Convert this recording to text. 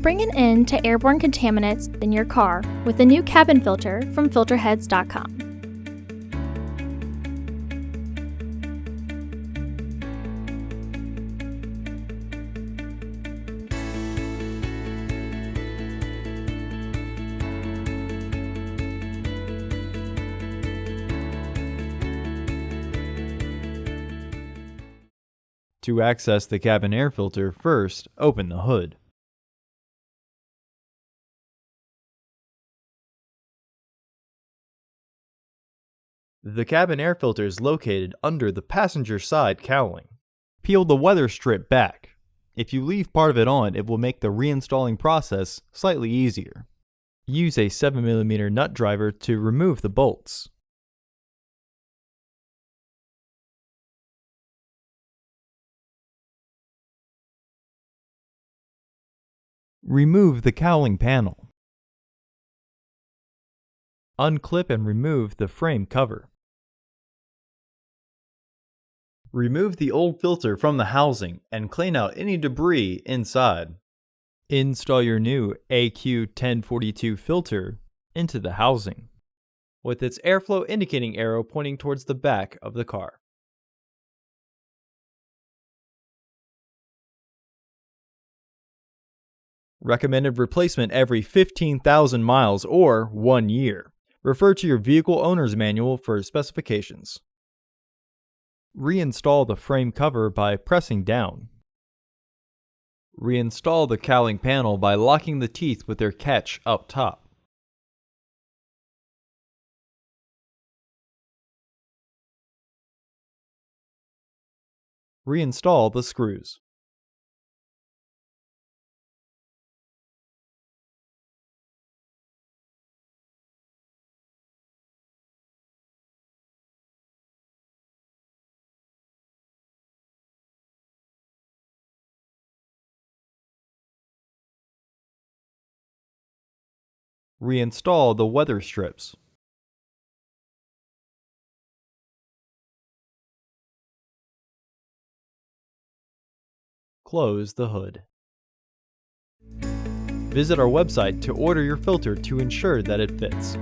Bring an end to airborne contaminants in your car with the new cabin filter from Filterheads.com. To access the cabin air filter, first open the hood. The cabin air filter is located under the passenger side cowling. Peel the weather strip back. If you leave part of it on, it will make the reinstalling process slightly easier. Use a 7mm nut driver to remove the bolts. Remove the cowling panel. Unclip and remove the frame cover. Remove the old filter from the housing and clean out any debris inside. Install your new AQ1042 filter into the housing, with its airflow indicating arrow pointing towards the back of the car. Recommended replacement every 15,000 miles or 1 year. Refer to your vehicle owner's manual for specifications. Reinstall the frame cover by pressing down. Reinstall the cowling panel by locking the teeth with their catch up top. Reinstall the screws. Reinstall the weather strips. Close the hood. Visit our website to order your filter to ensure that it fits.